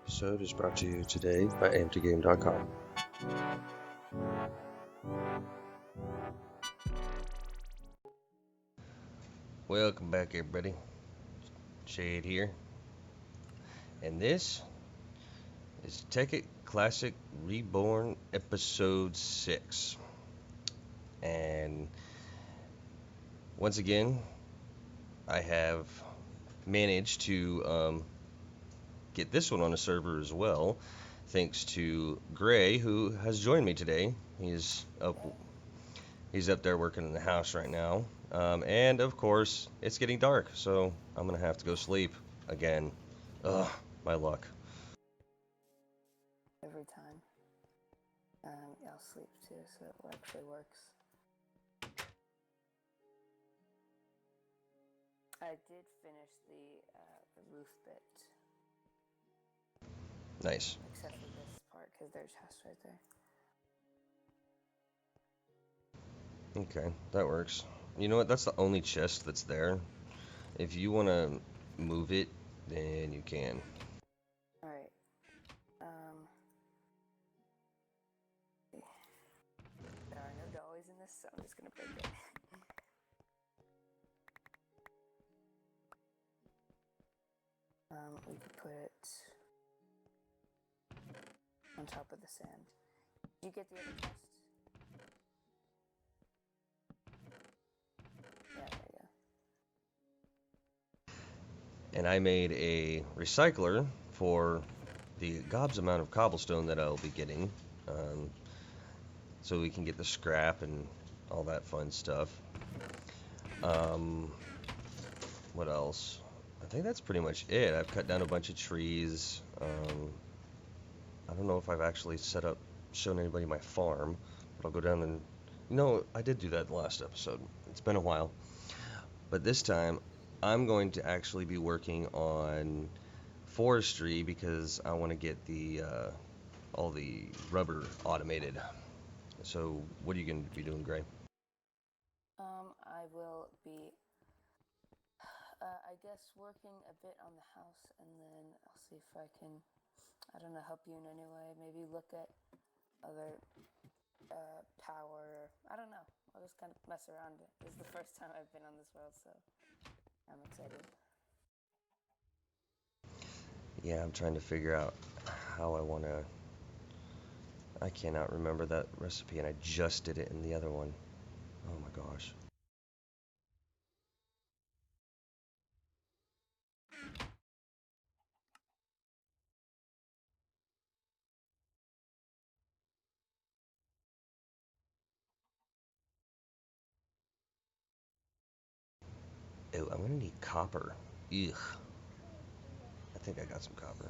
episode is brought to you today by AMTGame.com. Welcome back, everybody. Shade here. And this is Tekkit Classic Reborn Episode 6. And once again, I have managed to get this one on a server as well, thanks to Gray, who has joined me today. He's up there working in the house right now. And of course, it's getting dark, so I'm gonna have to go sleep again. Ugh, my luck. Every time. I'll sleep too, so it actually works. I did finish the roof bit. Nice. Except for this part, because there's house right there. Okay, that works. You know what? That's the only chest that's there. If you want to move it, then you can. Alright. There are no dollies in this, so I'm just gonna break it. We could put it on top of the sand. Did you get the other chest? Yeah, there you go. And I made a recycler for the gobs amount of cobblestone that I'll be getting, so we can get the scrap and all that fun stuff. What else? I think that's pretty much it. I've cut down a bunch of trees. I don't know if I've actually shown anybody my farm, but I'll go down and, I did do that last episode. It's been a while. But this time, I'm going to actually be working on forestry because I want to get all the rubber automated. So, what are you going to be doing, Gray? I will be, I guess, working a bit on the house, and then I'll see if I can, help you in any way. Maybe look at other power. I don't know. I'll just kind of mess around. This is the first time I've been on this world, so I'm excited. Yeah, I'm trying to figure out how I want to. I cannot remember that recipe, and I just did it in the other one. Oh my gosh. Oh, I'm gonna need copper. Ugh. I think I got some copper.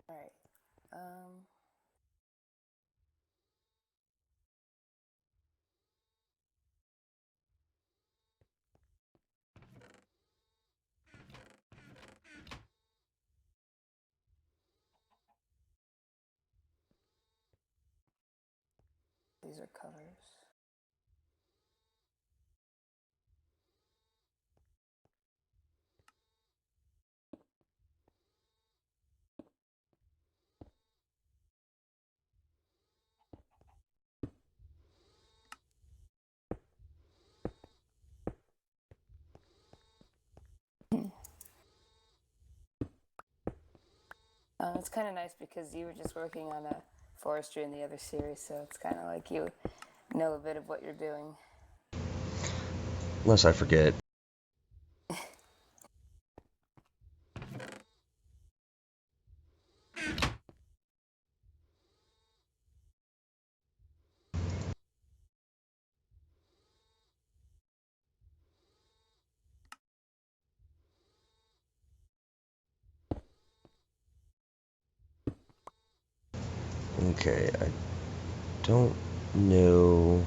Alright. These are colors. It's kind of nice because you were just working on a forestry in the other series, so it's kind of like you know a bit of what you're doing. Unless I forget. Okay, I don't know.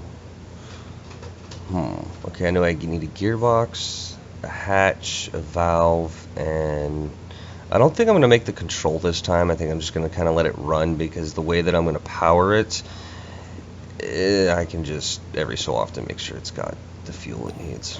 Okay, I know I need a gearbox, a hatch, a valve, and I don't think I'm going to make the control this time. I think I'm just going to kind of let it run because the way that I'm going to power it, I can just every so often make sure it's got the fuel it needs.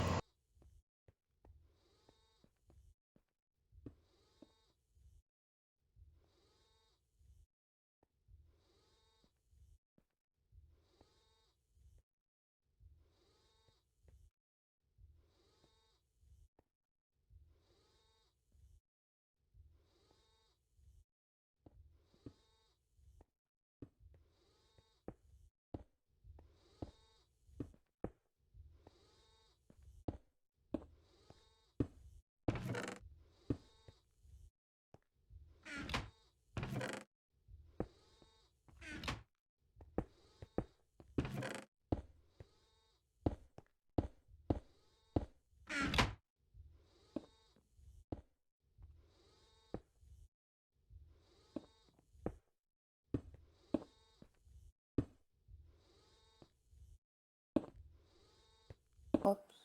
Whoops.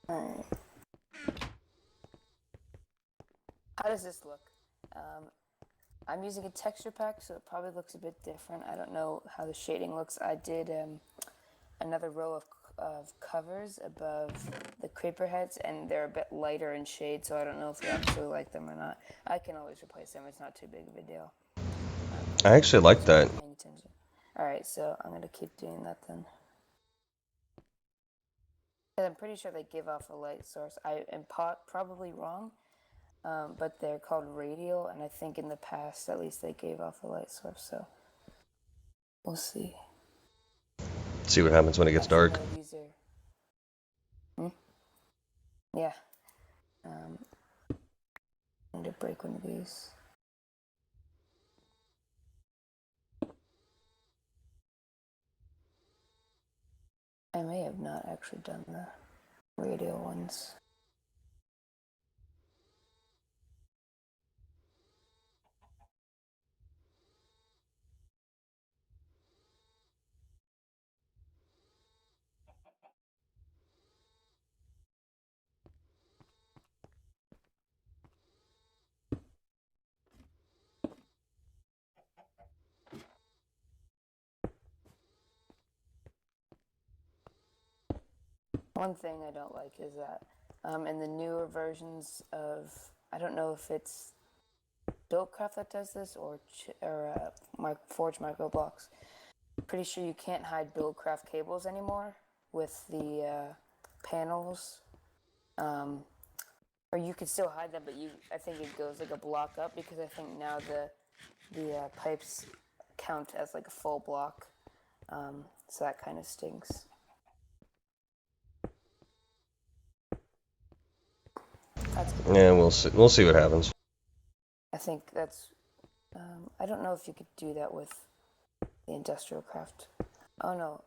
Alright. How does this look? I'm using a texture pack, so it probably looks a bit different. I don't know how the shading looks. I did another row of covers above the creeper heads, and they're a bit lighter in shade, so I don't know if you actually like them or not. I can always replace them. It's not too big of a deal. I actually like that. Alright, so I'm going to keep doing that then. I'm pretty sure they give off a light source. I am probably wrong, but they're called radial, and I think in the past, at least, they gave off a light source, so we'll see. See what happens when it gets dark. These are... Yeah. I need to break one of these. I may have not actually done the radial ones. One thing I don't like is that in the newer versions of, I don't know if it's Buildcraft that does this or Forge Microblocks. Pretty sure you can't hide Buildcraft cables anymore with the panels. Or you could still hide them, but I think it goes like a block up, because I think now the pipes count as like a full block. So that kind of stinks. Yeah, we'll see what happens. I think that's... I don't know if you could do that with the industrial craft. Oh no.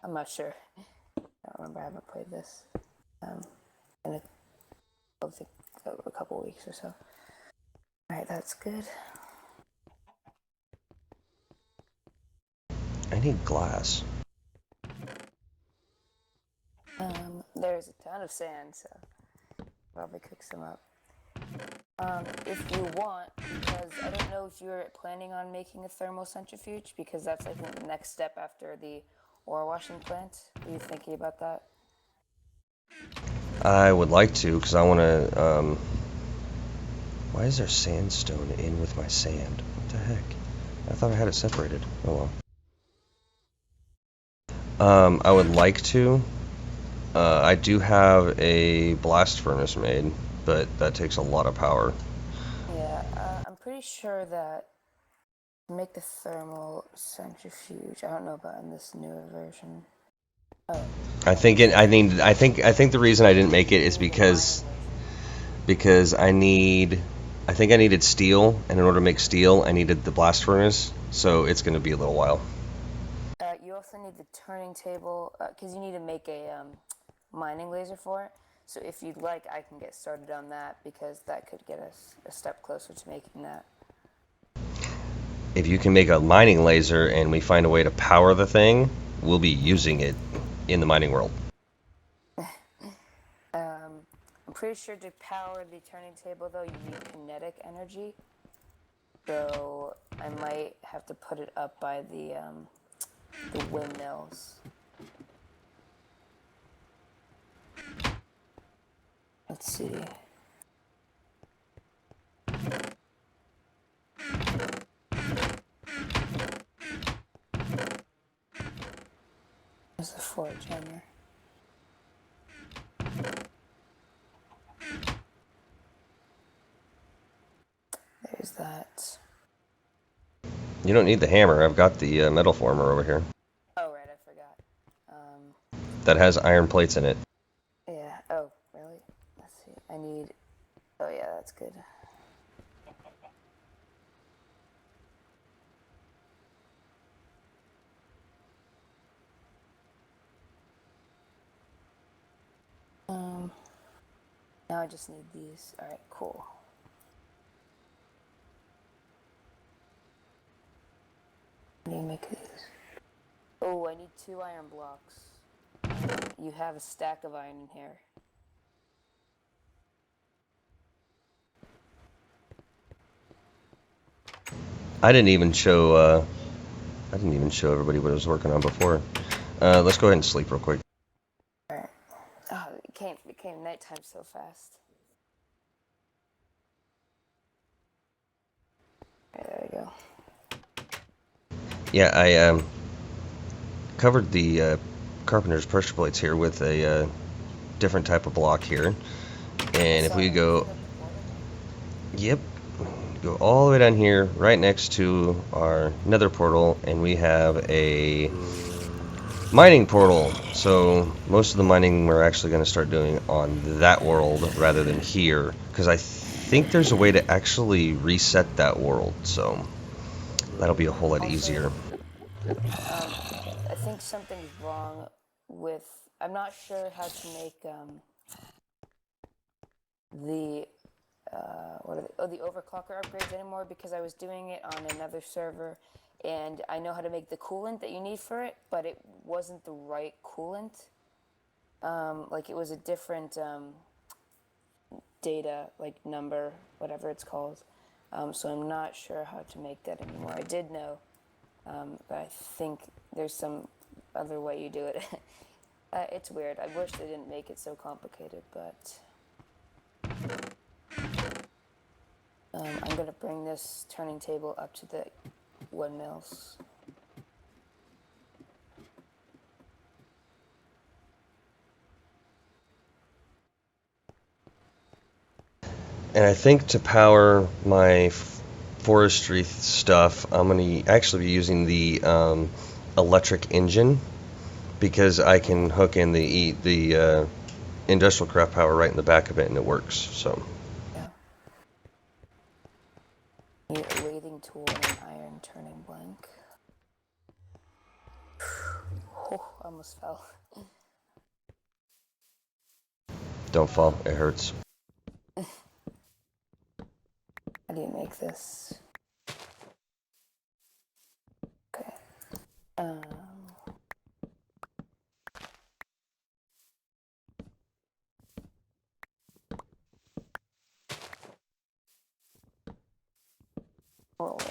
I'm not sure. I don't remember. I haven't played this in a couple weeks or so. Alright, that's good. I need glass. There's a ton of sand, so probably cook some up. If you want, because I don't know if you're planning on making a thermal centrifuge, because that's, I think, the next step after the ore washing plant. Are you thinking about that? I would like to, because I want to, why is there sandstone in with my sand? What the heck? I thought I had it separated. Oh well. I would like to. I do have a blast furnace made, but that takes a lot of power. Yeah, I'm pretty sure that to make the thermal centrifuge, I don't know about in this newer version. Oh. I think the reason I didn't make it is because I needed steel, and in order to make steel, I needed the blast furnace, so it's going to be a little while. You also need the turning table, because you need to make a mining laser for it. So if you'd like, I can get started on that, because that could get us a step closer to making that. If you can make a mining laser and we find a way to power the thing, we'll be using it in the mining world. I'm pretty sure to power the turning table, though, you need kinetic energy. So I might have to put it up by the windmills. Let's see. There's the forge hammer. There's that. You don't need the hammer. I've got the metal former over here. Oh, right, I forgot. That has iron plates in it. Yeah, oh, really? Let's see. I need... Oh, yeah, that's good. Now I just need these. Alright, cool. I need to make these. Oh, I need 2 iron blocks. You have a stack of iron in here. I didn't even show everybody what I was working on before. Let's go ahead and sleep real quick. Alright. Oh, it became nighttime so fast. Alright, there we go. Yeah, I covered the carpenter's pressure plates here with a different type of block here. And if we go, yep, go all the way down here, right next to our nether portal, and we have a mining portal. So most of the mining we're actually going to start doing on that world rather than here, because I think there's a way to actually reset that world. So that'll be a whole lot easier. I think something's wrong with... I'm not sure how to make the the overclocker upgrades anymore, because I was doing it on another server, and I know how to make the coolant that you need for it, but it wasn't the right coolant. Like, it was a different data, like number, whatever it's called. So I'm not sure how to make that anymore. I did know, but I think there's some other way you do it. It's weird. I wish they didn't make it so complicated, but I'm gonna bring this turning table up to the windmills. And I think to power my forestry stuff, I'm going to actually be using the electric engine, because I can hook in the industrial craft power right in the back of it, and it works. So Yeah. Need a lading tool and an iron turning blank. Oh, almost fell. don't fall, it hurts. How do you make this? Okay. Whirlwind.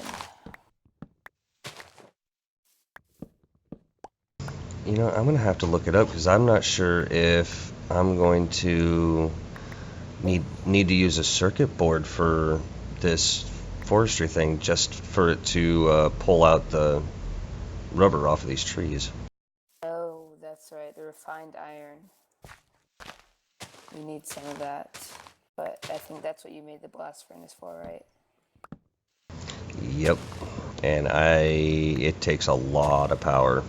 You know, I'm going to have to look it up, because I'm not sure if I'm going to need to use a circuit board for this forestry thing, just for it to pull out the rubber off of these trees. Oh, that's right. The refined iron. You need some of that. But I think that's what you made the blast furnace for, right? Yep. And it takes a lot of power.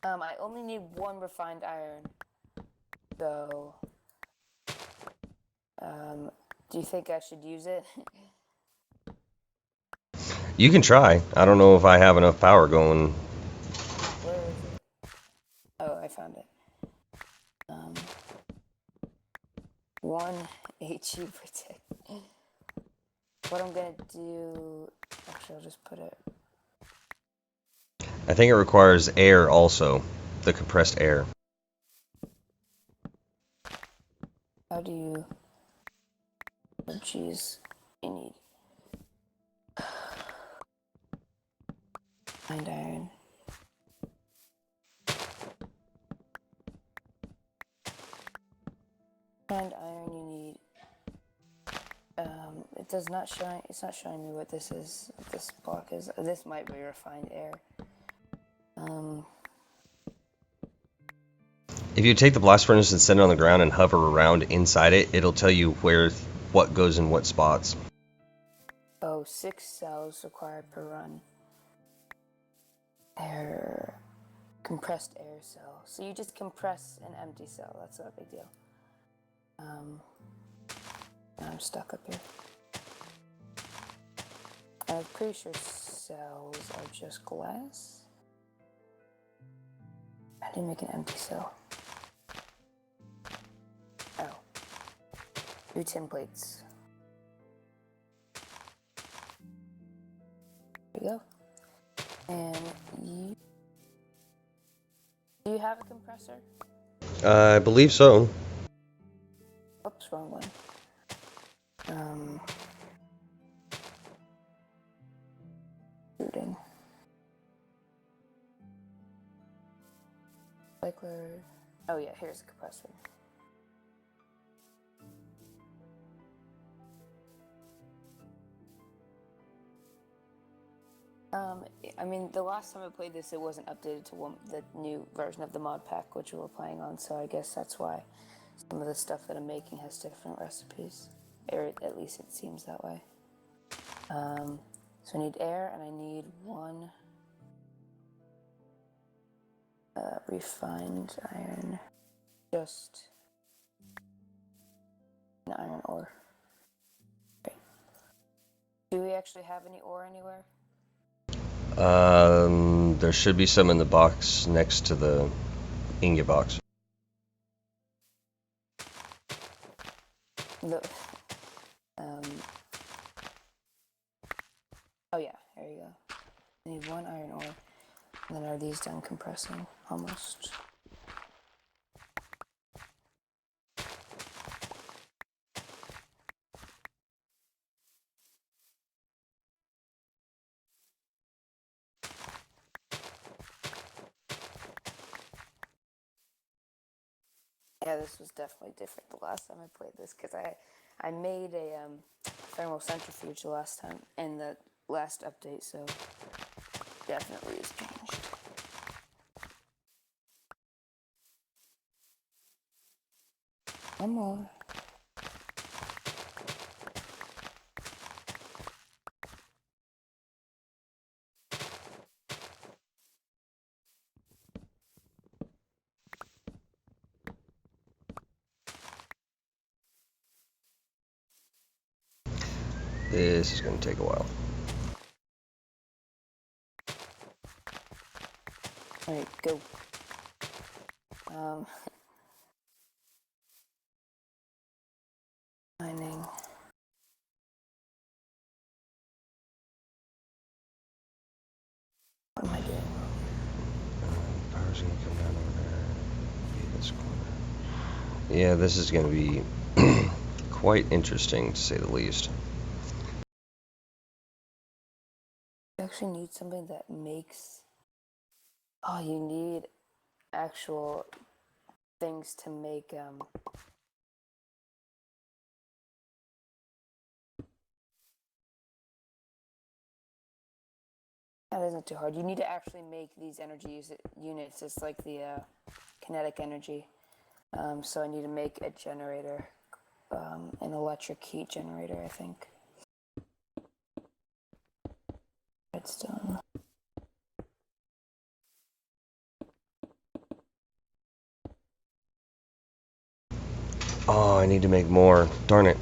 I only need 1 refined iron. So, do you think I should use it? You can try. I don't know if I have enough power going. Where is it? Oh, I found it. 1 HE per tick. What I'm gonna do... Actually, I'll just put it... I think it requires air also, the compressed air. How do you... Oh, jeez. You need... Find iron. Find iron, you need. It does not show. It's not showing me what this is. What this block is. This might be refined air. If you take the blast furnace and set it on the ground and hover around inside it, it'll tell you what goes in what spots. Oh, 6 cells required per run. Air, compressed air cell. So you just compress an empty cell. That's not a big deal. I'm stuck up here. I'm pretty sure cells are just glass. I didn't make an empty cell. Oh. 2 tin plates. There we go. And do you have a compressor? I believe so. Oops, wrong one. Shooting. Cycler. Oh yeah, here's a compressor. I mean, the last time I played this, it wasn't updated to the new version of the mod pack, which we were playing on, so I guess that's why some of the stuff that I'm making has different recipes. Or at least it seems that way. So I need air, and I need 1 refined iron. Just an iron ore. Okay. Do we actually have any ore anywhere? There should be some in the box next to the ingot box. Oh yeah, there you go. I need 1 iron ore. And then are these done compressing? Almost. Yeah, this was definitely different the last time I played this, because I made a thermal centrifuge the last time in the last update, so definitely has changed. One more. This is going to take a while. Alright, go. Mining. What am I doing? Power's going to come down over there. This corner. Yeah, this is going to be quite interesting, to say the least. You actually need something that makes... Oh, you need actual things to make, That isn't too hard. You need to actually make these energy units. It's like the kinetic energy. So I need to make a generator, an electric heat generator, I think. Redstone. Oh, I need to make more. Darn it.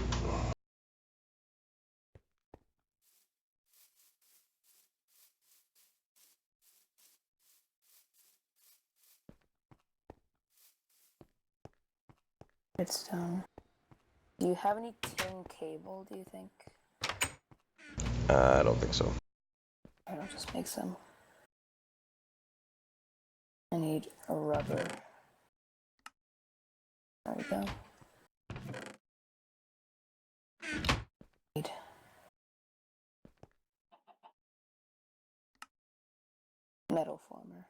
Redstone. Do you have any tin cable, do you think? I don't think so. I'll just make some. I need a rubber. There we go. Need metal former.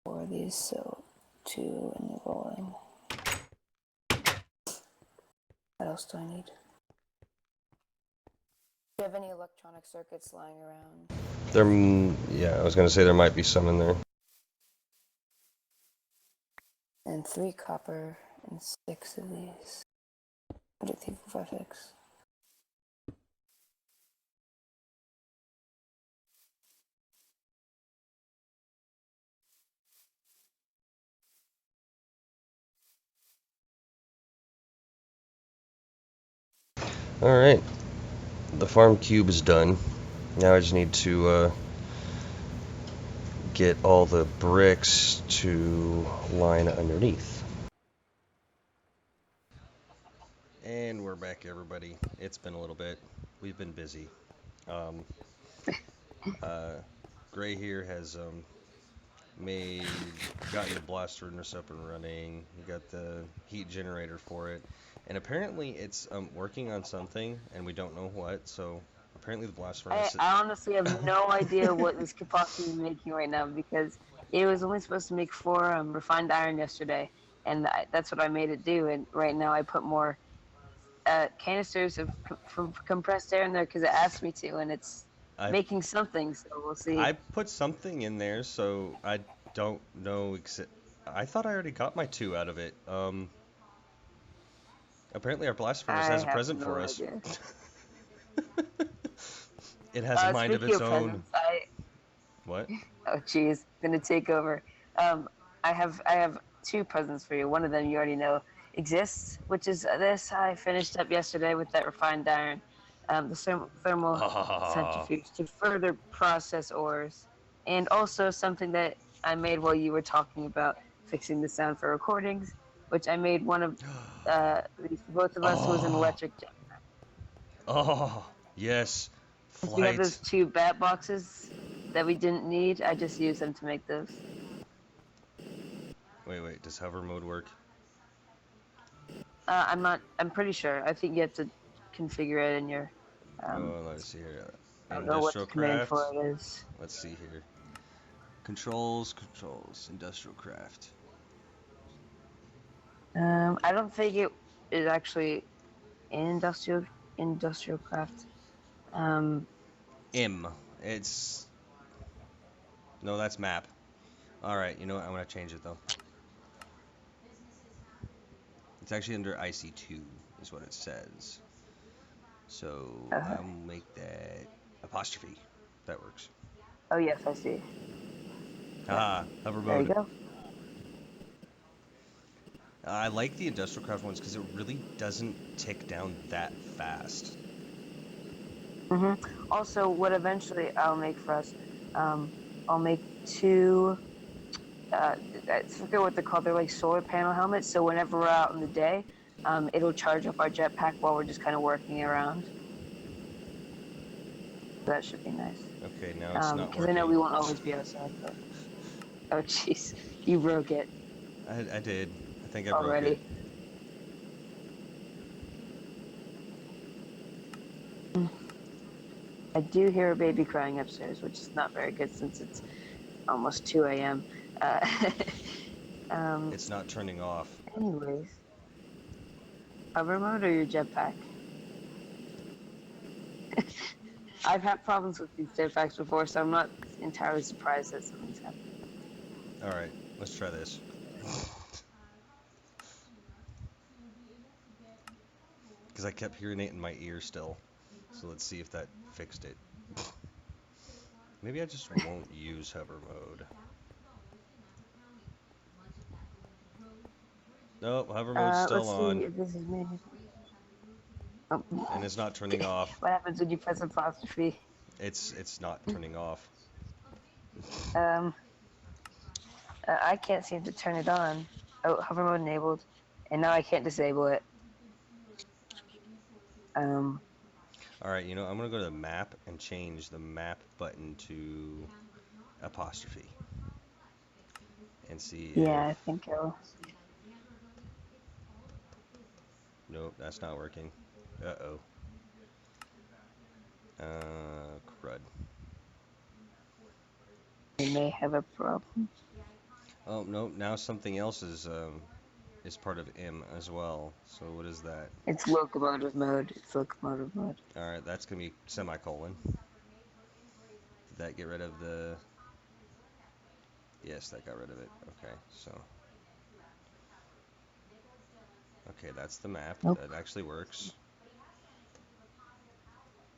Four of these, so 2 in the rolling. What else do I need? Do you have any electronic circuits lying around? Yeah, I was gonna say there might be some in there. And 3 copper and 6 of these. 1, 2, 3, 4, 5, 6. Alright, the farm cube is done. Now I just need to get all the bricks to line underneath. And we're back, everybody. It's been a little bit. We've been busy. Gray here has gotten the blast furnace up and running. We got the heat generator for it, and apparently it's working on something, and we don't know what. So apparently the blast furnace. I honestly have no idea what this could possibly be making right now, because it was only supposed to make 4 refined iron yesterday, and that's what I made it do. And right now I put more canisters of compressed air in there because it asked me to, and it's making something. So we'll see. I put something in there, so I don't know. I thought I already got my 2 out of it. Apparently our blast furnace has a present for us. It has a mind of its own. What? Oh, jeez, gonna take over. I have 2 presents for you. One of them you already know exists, which is this. I finished up yesterday with that refined iron, the thermal centrifuge to further process ores, and also something that I made while you were talking about fixing the sound for recordings, which I made one of both of us was an electric jetpack. Oh, yes. Since we had those 2 bat boxes that we didn't need, I just used them to make those. Wait, does hover mode work? I'm pretty sure. I think you have to configure it in your. Let's see here. I don't know what the command for it is. Let's see here. Controls, industrial craft. I don't think it is actually in industrial craft. It's no, that's map. All right, you know what? I'm gonna change it though. It's actually under IC2, is what it says. So I'll make that apostrophe. That works. Oh yes, I see. Haha, hover mode. There you go. I like the industrial craft ones because it really doesn't tick down that fast. Also, what eventually I'll make for us, I'll make 2. I forget what they're called. They're like solar panel helmets. So whenever we're out in the day, it'll charge up our jetpack while we're just kind of working around. That should be nice. Okay, now it's not working. Because I know we won't always be outside. But... Oh, jeez. You broke it. I did. I think I broke it. I do hear a baby crying upstairs, which is not very good since it's almost 2 a.m. It's not turning off. Anyways. Hover mode or your jetpack? I've had problems with these jetpacks before, so I'm not entirely surprised that something's happening. Alright, let's try this. Because I kept hearing it in my ear still. So let's see if that fixed it. Maybe I just won't use hover mode. Nope, hover mode's still on. Let's see if this is maybe... Oh. And it's not turning off. What happens when you press apostrophe? It's not turning off. I can't seem to turn it on. Oh, hover mode enabled. And now I can't disable it. Alright, you know, I'm going to go to the map and change the map button to apostrophe. And see Yeah, I think I'll... Nope, that's not working. Uh-oh. crud. We may have a problem. Oh, no, now something else is part of M as well. So what is that? It's locomotive mode. It's locomotive mode. Alright, that's going to be semicolon. Did that get rid of the... Yes, that got rid of it. Okay, so... Okay, that's the map. Nope. That actually works.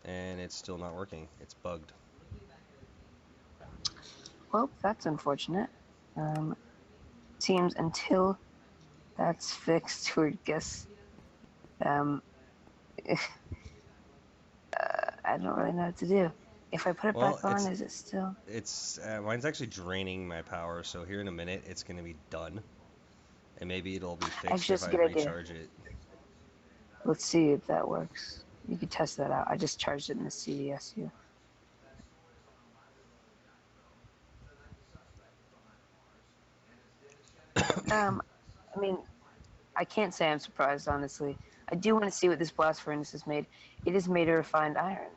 And it's still not working. It's bugged. Well, that's unfortunate. Seems until that's fixed, we guess. I don't really know what to do. If I put it back on, is it still? It's mine's actually draining my power, so here in a minute it's gonna be done, and maybe it'll be fixed if I recharge it. Let's see if that works. You can test that out. I just charged it in the CDSU. I mean, I can't say I'm surprised, honestly. I do want to see what this blast furnace is made. It is made of refined iron.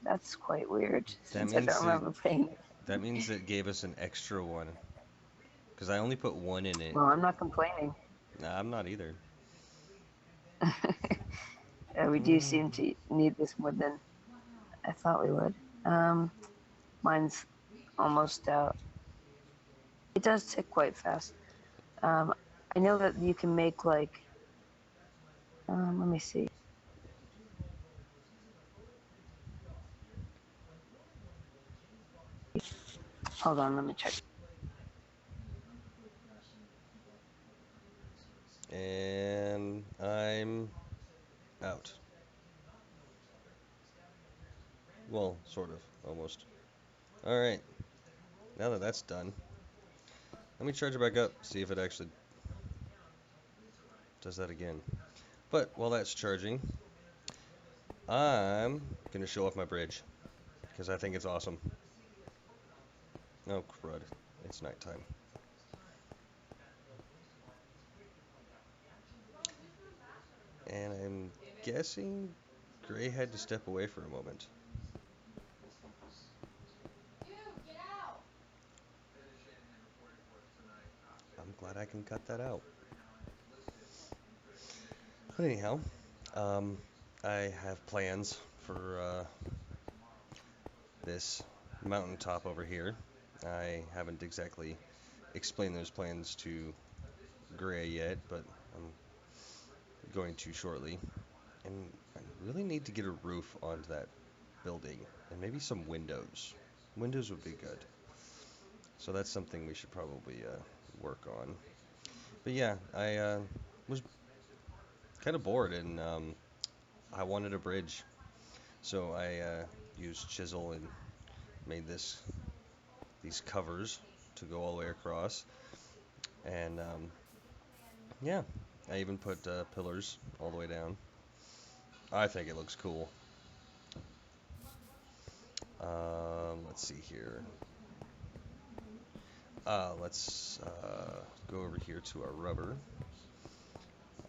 That's quite weird, since I don't remember playing it. That means it gave us an extra one, because I only put one in it. Well, I'm not complaining. Nah, I'm not either. We do seem to need this more than I thought we would. Mine's almost out. It does tick quite fast. I know that you can make like, let me see. Hold on, let me check. And I'm out. Well, sort of, almost. Alright, now that that's done, let me charge it back up, see if it actually does that again. But while that's charging, I'm going to show off my bridge, because I think it's awesome. Oh, crud. It's nighttime. And I'm guessing Gray had to step away for a moment. I'm glad I can cut that out. But anyhow, I have plans for this mountaintop over here. I haven't exactly explained those plans to Gray yet, but I'm going to shortly. And I really need to get a roof onto that building, and maybe some windows. Windows would be good. So that's something we should probably work on. But yeah, I was kind of bored, and I wanted a bridge. So I used chisel and made these covers to go all the way across. And yeah, I even put pillars all the way down. I think it looks cool. Let's see here. Let's go over here to our rubber.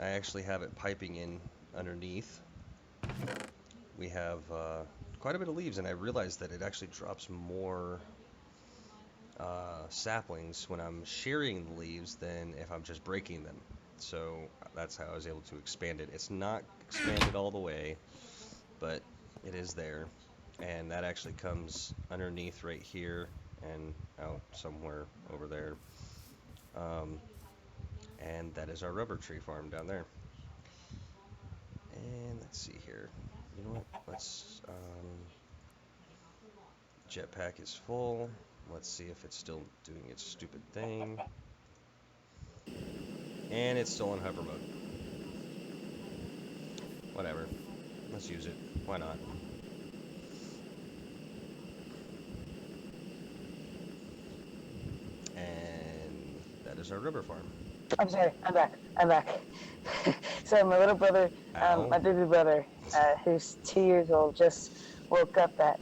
I actually have it piping in underneath. We have quite a bit of leaves, and I realized that it actually drops more saplings when I'm shearing the leaves than if I'm just breaking them. So that's how I was able to expand it. It's not expanded all the way, but it is there. And that actually comes underneath right here and out somewhere over there. And that is our rubber tree farm down there. And let's see here. You know what? Let's jetpack is full. Let's see if it's still doing its stupid thing. And it's still in hover mode. Whatever. Let's use it. Why not? And that is our rubber farm. I'm sorry, I'm back. So my little brother, my baby brother, who's 2 years old, just woke up at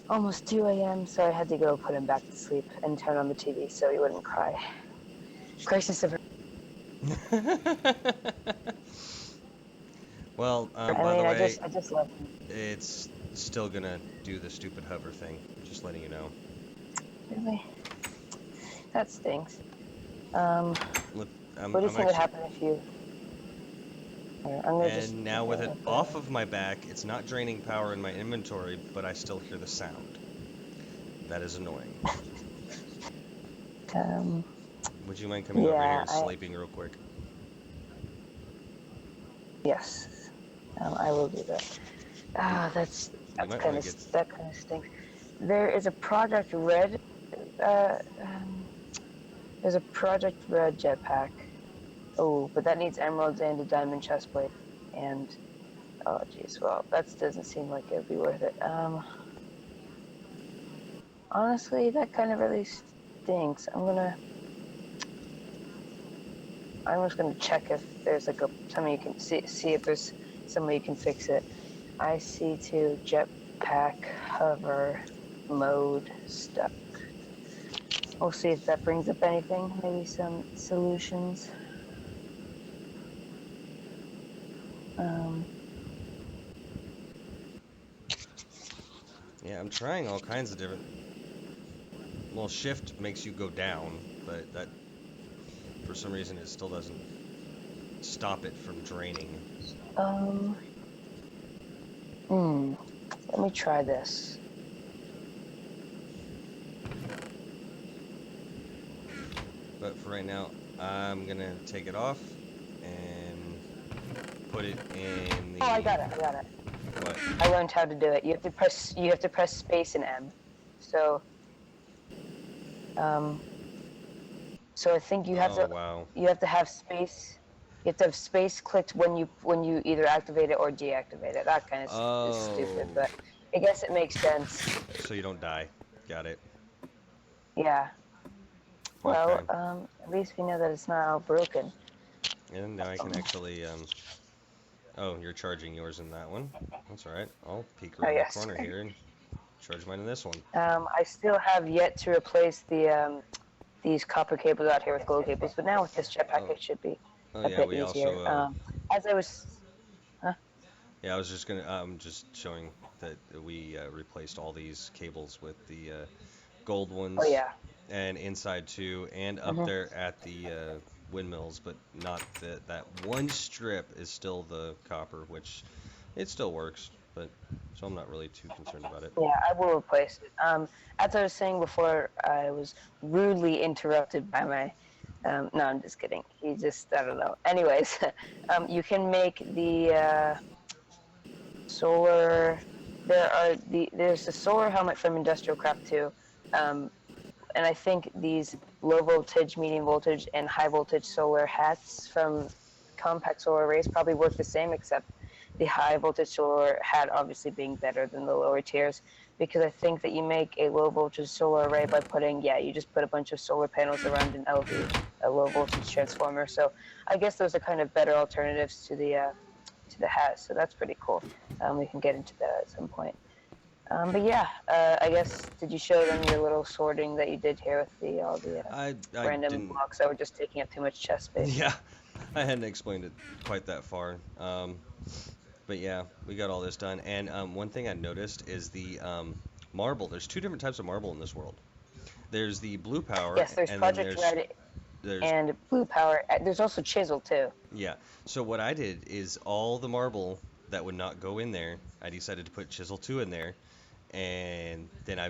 almost 2 a.m., so I had to go put him back to sleep and turn on the TV so he wouldn't cry. Crisis of... Well, by the way, I just love him. It's still gonna do the stupid hover thing. Just letting you know. Really? That stinks. Look, What do you I'm think would actually. happen if you... Here, I'm gonna just... And now Okay, with it like off of my back, it's not draining power in my inventory, but I still hear the sound. That is annoying. Um, Would you mind coming over here yeah, and sleeping real quick? yes. I will do that. Ah, You might want to get. that kind of stinks. There is a Project Red, uh, um, there's a Project Red jetpack. Oh, but that needs emeralds and a diamond chestplate. And, oh jeez, well, that doesn't seem like it would be worth it. Honestly, that kind of really stinks. I'm just gonna check if there's like something you can see if there's some way you can fix it. IC2 jetpack hover mode stuck. We'll see if that brings up anything. Maybe some solutions. Yeah, I'm trying all kinds of different. Well, shift makes you go down, but that for some reason it still doesn't stop it from draining. Let me try this. But for right now, I'm gonna take it off and put it in the. Oh, I got it. What? I learned how to do it. You have to press space and M. So, so I think you have Oh, wow. you have to have space. You have to have space clicked when you either activate it or deactivate it. That kind of is stupid, but I guess it makes sense. So you don't die. Got it. Yeah. Well, Okay. at least we know that it's not all broken. And now I can actually. Oh, you're charging yours in that one. That's all right. I'll peek around the corner here and charge mine in this one. I still have yet to replace these copper cables out here with gold cables, but now with this jetpack, it should be Oh a yeah, bit we easier. also. As I was, Yeah, I was just gonna. Just showing that we replaced all these cables with the gold ones. oh yeah. And inside too, and up there at the windmills, but not that one strip is still the copper, which it still works, but so I'm not really too concerned about it. Yeah, I will replace it. As I was saying before, I was rudely interrupted by my. No, I'm just kidding. He just, I don't know. Anyways, you can make the solar. There's the solar helmet from Industrial Craft 2. And I think these low voltage, medium voltage, and high voltage solar hats from compact solar arrays probably work the same, except the high voltage solar hat obviously being better than the lower tiers, because I think that you make a low voltage solar array by putting, you just put a bunch of solar panels around an LV, a low voltage transformer. So I guess those are kind of better alternatives to the hat. So that's pretty cool. We can get into that at some point. But yeah, I guess, did you show them your little sorting that you did here with all the I random didn't. blocks that were just taking up too much chest space? Yeah, I hadn't explained it quite that far. But yeah, we got all this done. And one thing I noticed is the marble. There's two different types of marble in this world. There's the blue power, Yes, there's and then Project Red and blue power. There's also chisel too. Yeah. So what I did is all the marble that would not go in there, I decided to put chisel 2 in there, and then I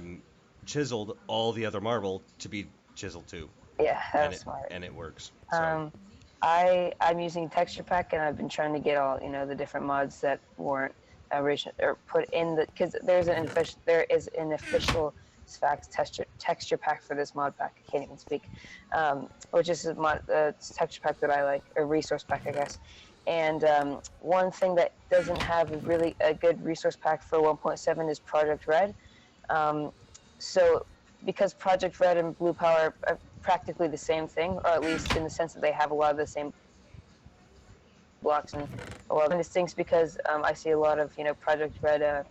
chiseled all the other marble to be chisel 2. Yeah, that's smart. And it works. So. I'm using texture pack, and I've been trying to get all the different mods that weren't original or put in because there is an official Sphax texture pack for this mod pack. I can't even speak, which is a texture pack that I like, a resource pack, I guess. And one thing that doesn't have really a good resource pack for 1.7 is Project Red. So because Project Red and Blue Power are practically the same thing, or at least in the sense that they have a lot of the same blocks and a lot of instincts, because I see a lot of Project Red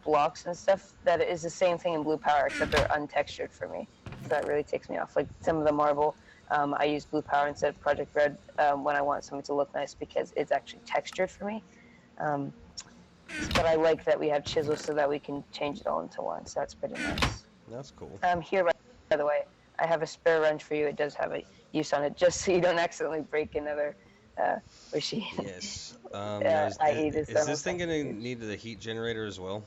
blocks and stuff that is the same thing in Blue Power, except they're untextured for me. So that really takes me off. Like some of the marble, I use Blue Power instead of Project Red when I want something to look nice, because it's actually textured for me. But I like that we have chisels so that we can change it all into one. So that's pretty nice. That's cool. Here, by the way, I have a spare wrench for you. It does have a use on it, just so you don't accidentally break another machine. Yes. Is this thing gonna need the heat generator as well?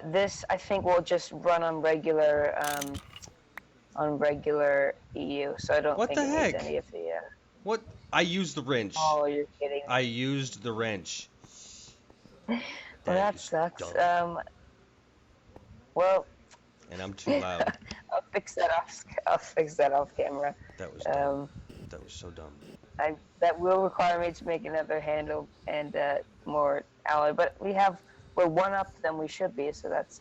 This I think will just run on regular EU, so I don't What think the it heck? needs any of the. What? I used the wrench. Oh, you're kidding. I used the wrench. Well, that sucks. Dumb. Well. And I'm too loud. I'll fix that off camera. That was dumb. That was so dumb. That will require me to make another handle and more alloy, but we're one up than we should be, so that's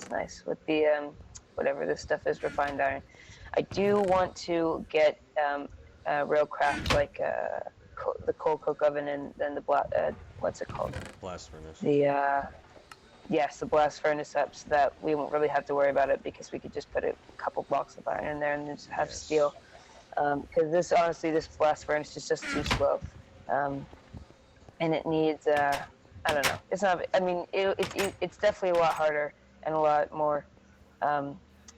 nice with the whatever this stuff is, refined iron. I do want to get railcraft like the coal coke oven and then the what's it called? Blast furnace. Yes, the blast furnace up, so that we won't really have to worry about it because we could just put a couple blocks of iron in there and just have steel. Because this blast furnace is just too slow, and it needs I don't know. It's not. I mean, it's definitely a lot harder and a lot more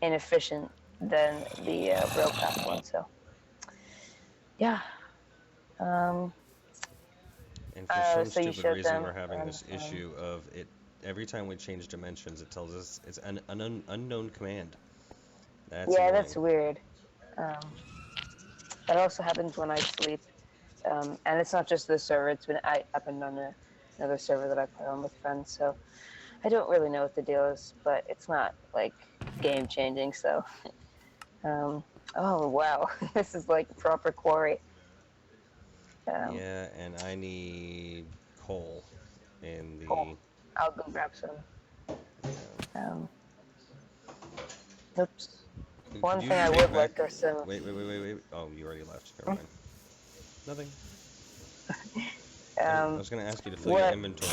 inefficient than the railcraft one. So yeah. And for some so stupid reason, we're having this issue of it. Every time we change dimensions, it tells us it's an unknown command. That's annoying. That's weird. That also happens when I sleep, and it's not just this server. It's been happened on another server that I play on with friends. So I don't really know what the deal is, but it's not like game changing. So, oh wow, this is like proper quarry. Yeah, and I need coal in the. Coal. I'll go grab some. Yeah. Oops. One thing I would like are some. Wait. Oh, you already left. Never mind. Nothing. I was going to ask you to fill your inventory.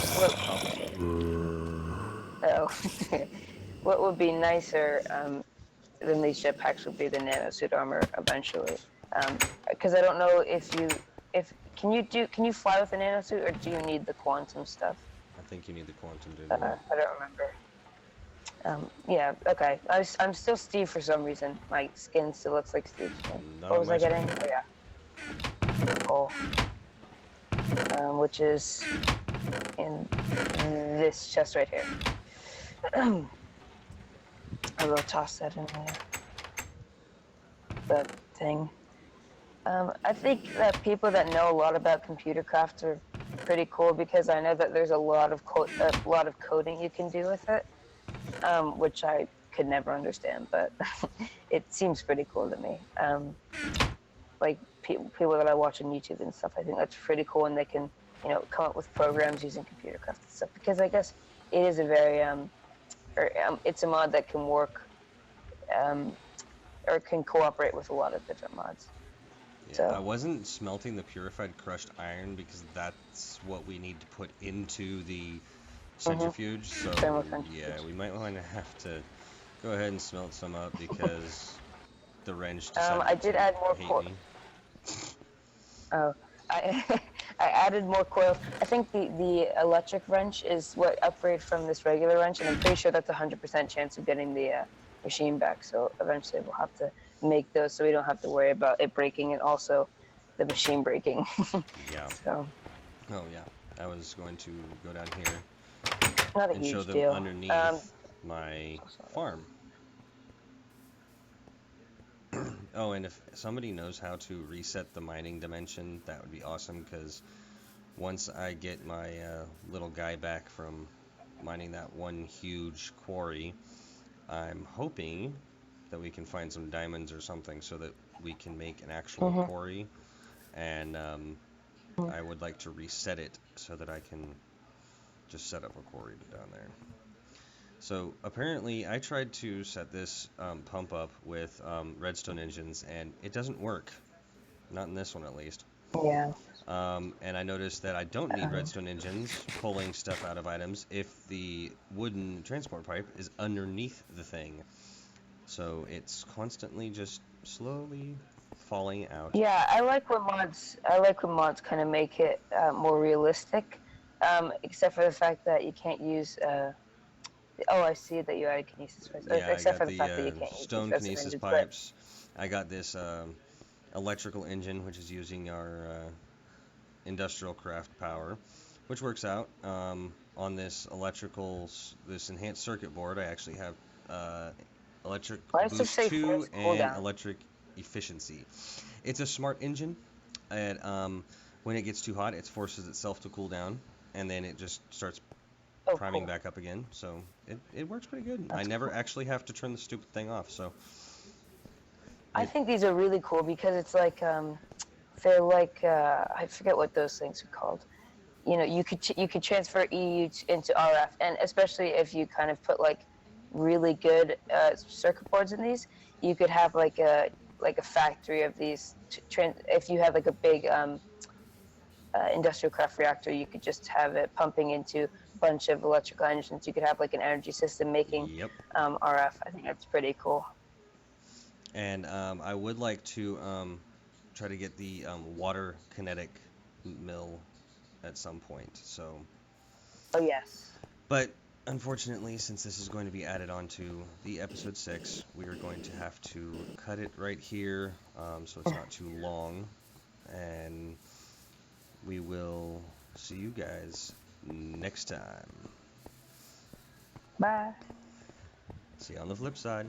What would be nicer than these jetpacks would be the nanosuit armor eventually. Because I don't know can you fly with a nanosuit or do you need the quantum stuff? I think you need the quantum to do that. I don't remember. Yeah, okay. I'm still Steve for some reason. My skin still looks like Steve's skin. What was I getting? Oh, yeah. Coal. Which is in this chest right here. I will toss that in there. That thing. I think that people that know a lot about computer craft are pretty cool because I know that there's a lot of coding you can do with it, which I could never understand, but it seems pretty cool to me. Like people that I watch on YouTube and stuff, I think that's pretty cool, and they can, come up with programs using computer craft and stuff. Because I guess it is a very, it's a mod that can work, or can cooperate with a lot of different mods. Yeah, So I wasn't smelting the purified crushed iron because that's what we need to put into the centrifuge. So yeah, we might want to have to go ahead and smelt some up because the wrench decided I did add more coil. Oh, I added more coils. I think the electric wrench is what upgrade from this regular wrench, and I'm pretty sure that's 100% chance of getting the machine back. So eventually we'll have to make those so we don't have to worry about it breaking and also the machine breaking. Yeah. So. Oh yeah, I was going to go down here and show them deal. underneath my farm. Oh, and if somebody knows how to reset the mining dimension, that would be awesome, because once I get my little guy back from mining that one huge quarry, I'm hoping that we can find some diamonds or something so that we can make an actual quarry, and I would like to reset it so that I can just set up a quarry down there. So apparently I tried to set this pump up with redstone engines, and it doesn't work. Not in this one, at least. Yeah. And I noticed that I don't need redstone engines pulling stuff out of items if the wooden transport pipe is underneath the thing. So it's constantly just slowly falling out. Yeah, I like when mods kind of make it more realistic. except for the fact that you can't use. Oh, I see that you added kinesis pipes. Yeah, I Except got for the fact that you the can't use stone defensive kinesis engines. pipes. I got this electrical engine, which is using our industrial craft power, which works out. On this enhanced circuit board, I actually have electric Why does it boost say 2 force and cooldown? electric efficiency. It's a smart engine, and when it gets too hot, it forces itself to cool down, and then it just starts Oh, priming cool. back up again. So it works pretty good. I That's never cool. actually have to turn the stupid thing off. So I it, think these are really cool because it's like they're like I forget what those things are called. You know, you could transfer EU into RF, and especially if you kind of put like really good circuit boards in these, you could have like a factory of these. If you have like a big industrial craft reactor, you could just have it pumping into a bunch of electrical engines. You could have like an energy system making yep. RF. I think that's pretty cool. And I would like to try to get the water kinetic mill at some point. So, Oh yes. but unfortunately, since this is going to be added onto the episode 6, we are going to have to cut it right here, so it's not too long, and we will see you guys next time. Bye. See you on the flip side.